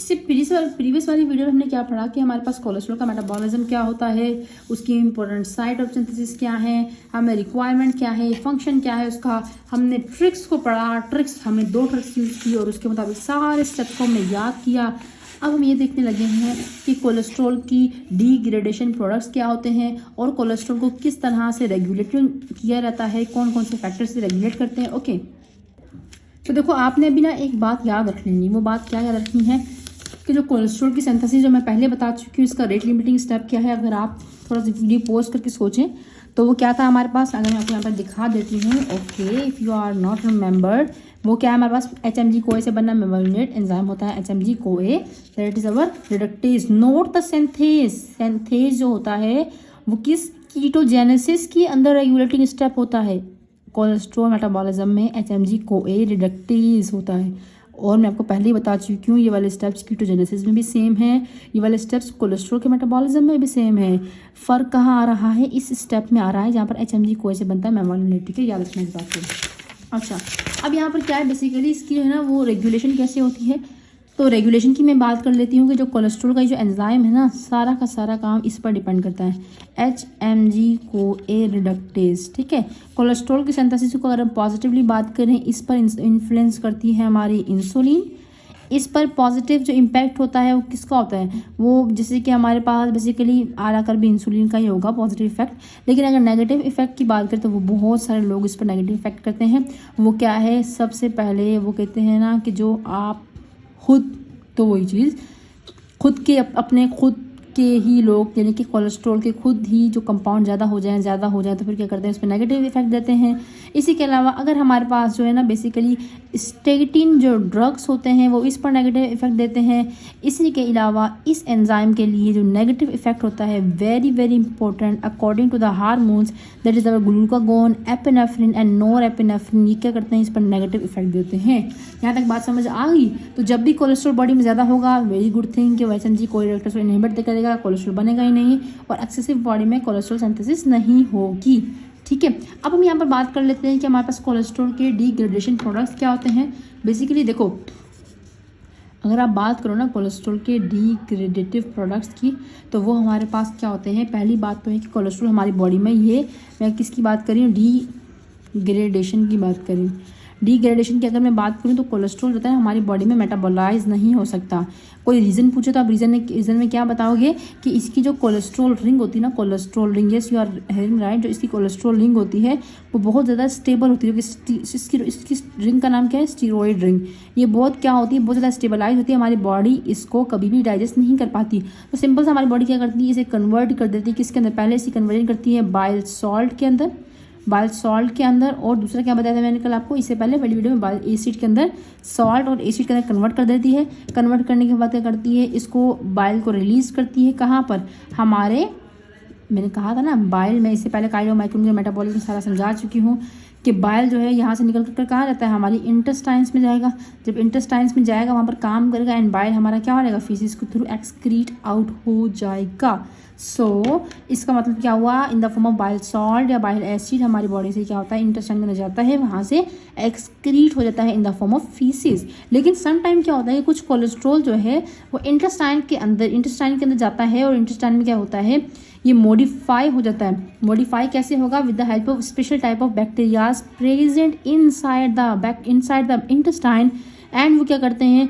इससे प्रीवियस वाली वीडियो में हमने क्या पढ़ा कि हमारे पास कोलेस्ट्रॉल का मेटाबॉलिज्म क्या होता है, उसकी इंपॉर्टेंट साइट ऑफ सिंथेसिस क्या है, हमें रिक्वायरमेंट क्या है, फंक्शन क्या है उसका। हमने ट्रिक्स को पढ़ा, हमने 2 ट्रिक्स यूज़ की और उसके मुताबिक सारे स्टेप्स को हमने याद किया। अब हम ये देखने लगे हैं कि कोलेस्ट्रॉल की डिग्रेडेशन प्रोडक्ट्स क्या होते हैं और कोलेस्ट्रॉल को किस तरह से रेगुलेट किया जाता है, कौन कौन से फैक्टर्स से रेगुलेट करते हैं। ओके, तो देखो आपने अभी ना एक बात याद रख लेनी। वो बात क्या याद रखनी है कि जो कोलेस्ट्रॉल की सिंथेसिस जो मैं पहले बता चुकी हूँ, इसका रेट लिमिटिंग स्टेप क्या है। अगर आप थोड़ा सा वीडियो पॉज करके सोचें तो वो क्या था हमारे पास। अगर मैं आपको यहाँ पर दिखा देती हूँ, okay, if you are not remembered, वो क्या है हमारे पास, HMG CoA से बनना मेवलिनेट एंजाइम होता है HMG CoA, that is our reductase. Note the synthase जो होता है वो किस कीटोजेनेसिस की अंदर रेगुलेटिंग स्टेप होता है। कोलेस्ट्रॉल मेटाबॉलिज्म में HMG CoA रिडक्टेज होता है। और मैं आपको पहले ही बता चुकी हूँ ये वाले स्टेप्स कीटोजेनेसिस में भी सेम है, ये वाले स्टेप्स कोलेस्ट्रॉल के मेटाबॉलिज्म में भी सेम है। फ़र्क कहाँ आ रहा है, इस स्टेप में आ रहा है जहाँ पर HMG CoA से बनता है मेवलिनेट। ठीक है, याद रखना इस बात को। अच्छा, अब यहाँ पर क्या है, बेसिकली इसकी जो है ना वो रेगुलेशन कैसे होती है। तो रेगुलेशन की मैं बात कर लेती हूँ कि जो कोलेस्ट्रॉल का जो एंजाइम है ना, सारा का सारा काम इस पर डिपेंड करता है, HMG CoA रिडक्टेज। ठीक है, कोलेस्ट्रॉल की सिंथेसिस को अगर हम पॉजिटिवली बात करें, इस पर इन्फ्लुएंस करती है हमारी इंसुलिन। इस पर पॉजिटिव जो इम्पैक्ट होता है वो किसका होता है, वो जैसे कि हमारे पास बेसिकली आ कर भी इंसुलिन का ही होगा पॉजिटिव इफेक्ट। लेकिन अगर नेगेटिव इफेक्ट की बात करें तो वो बहुत सारे लोग इस पर नेगेटिव इफेक्ट करते हैं। वो क्या है, सबसे पहले वो कहते हैं ना कि जो आप खुद, तो वही चीज़ खुद के अपने खुद के ही लोग, यानी कि कोलेस्ट्रॉल के खुद ही जो कंपाउंड ज़्यादा हो जाए तो फिर क्या करते हैं, उस पर नेगेटिव इफेक्ट देते हैं। इसी के अलावा अगर हमारे पास जो है ना बेसिकली स्टेटिन जो ड्रग्स होते हैं वो इस पर नेगेटिव इफेक्ट देते हैं। इसी के अलावा इस एंजाइम के लिए जो नेगेटिव इफेक्ट होता है, very very important, according to the hormones, that is our glucagon, epinephrine and norepinephrine, ये क्या करते हैं, इस पर नेगेटिव इफेक्ट देते हैं। यहाँ तक बात समझ आ गई। तो जब भी कोलेस्ट्रॉल बॉडी में ज़्यादा होगा, वेरी गुड थिंग कि HMG CoA रिडक्टेज को इनहिबिट करेगा, कोलेस्ट्रॉल बनेगा ही नहीं और एक्सेसिव बॉडी में कोलेस्ट्रॉल सिंथेसिस नहीं होगी। ठीक है, अब हम यहाँ पर बात कर लेते हैं कि हमारे पास कोलेस्ट्रॉल के डिग्रेडेशन प्रोडक्ट्स क्या होते हैं। बेसिकली देखो, अगर आप बात करो ना कोलेस्ट्रॉल के डिग्रेडेटिव प्रोडक्ट्स की, तो वो हमारे पास क्या होते हैं। पहली बात तो है कि कोलेस्ट्रॉल हमारी बॉडी में, ये मैं किसकी बात कर रही हूँ, डिग्रेडेशन की बात कर रही हूँ। डिग्रेडेशन की अगर मैं बात करूँ तो कोलेस्ट्रॉल जो है हमारी बॉडी में मेटाबोलाइज नहीं हो सकता। कोई रीज़न पूछे तो आप रीज़न में क्या बताओगे कि इसकी जो कोलेस्ट्रॉल रिंग होती है ना, cholesterol ring, yes you are hearing right, जो इसकी कोलेस्ट्रॉल रिंग होती है वो बहुत ज़्यादा स्टेबल होती है। इसकी रिंग का नाम क्या है, स्टीरॉयड रिंग। ये बहुत क्या होती है, बहुत ज़्यादा स्टेबलाइज होती है। हमारी बॉडी इसको कभी भी डाइजेस्ट नहीं कर पाती। तो सिंपल से हमारी बॉडी क्या करती है, इसे कन्वर्ट कर देती है किसके अंदर, पहले इसे कन्वर्जन करती है बाइल सॉल्ट के अंदर, और दूसरा क्या बताया था मैंने कल आपको, इससे पहले वाली वीडियो में, बाइल एसिड के अंदर, सॉल्ट और एसिड के अंदर कन्वर्ट कर देती है। कन्वर्ट करने के बाद क्या करती है, इसको बाइल को रिलीज करती है। कहाँ पर, हमारे, मैंने कहा था ना बाइल में, इससे पहले काइलो माइक्रोन मेटाबॉलिज्म सारा समझा चुकी हूँ कि बाइल जो है यहाँ से निकल कर कहाँ जाता है, हमारी इंटेस्टाइन्स में जाएगा। जब इंटेस्टाइन्स में जाएगा वहाँ पर काम करेगा एंड बाइल हमारा क्या हो जाएगा, फीसिस के थ्रू एक्सक्रीट आउट हो जाएगा। सो इसका मतलब क्या हुआ, इन the form of bile salt या बाइल एसिड हमारी बॉडी से क्या होता है, इंटेस्टाइन में जाता है, वहाँ से एक्सक्रीट हो जाता है in the form of faeces. लेकिन सम टाइम क्या होता है कि कुछ कोलेस्ट्रॉल जो है वो इंटेस्टाइन के अंदर जाता है और इंटेस्टाइन में क्या होता है, ये मॉडिफाई हो जाता है। मॉडिफाई कैसे होगा, with the help of special type of bacterias present inside the intestine, and वो क्या करते हैं,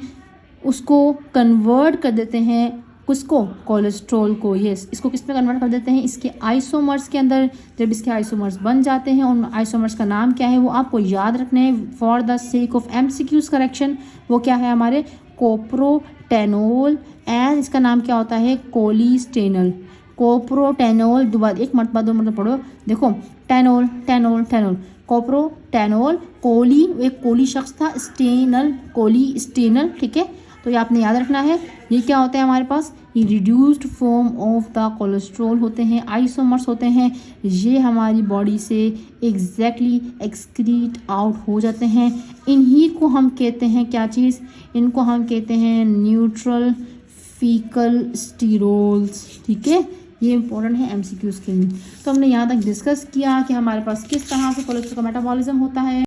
उसको कन्वर्ट कर देते हैं, उसको कोलेस्ट्रॉल को, यस, इसको किस में कन्वर्ट कर देते हैं, इसके आइसोमर्स के अंदर। जब इसके आइसोमर्स बन जाते हैं, उन आइसोमर्स का नाम क्या है वो आपको याद रखना है for the sake of MCQs correction. वो क्या है हमारे, कोप्रोटेनोल, एंड इसका नाम क्या होता है, कोलिस्टेनल। कोप्रोटेनोल, दोबारा एक मरतबा दो मतलब पढ़ो, देखो, टेनोल टेनोल टेनोल, कोप्रोटेनोल, कोली, एक कोली शख्स था, स्टेनल, कोलिस्टेनल। ठीक है, तो ये आपने याद रखना है। ये क्या होता है हमारे पास, ये reduced form of the cholesterol होते हैं, आइसोमर्स होते हैं। ये हमारी बॉडी से एग्जैक्टली एक्सक्रीट आउट हो जाते हैं। इन्हीं को हम कहते हैं क्या चीज़, इनको हम कहते हैं न्यूट्रल फीकल स्टीरोल्स। ठीक है, ये इंपॉर्टेंट है MCQs के लिए। तो हमने यहाँ तक डिस्कस किया कि हमारे पास किस तरह से कोलेस्ट्रॉल का मेटाबॉलिज्म होता है।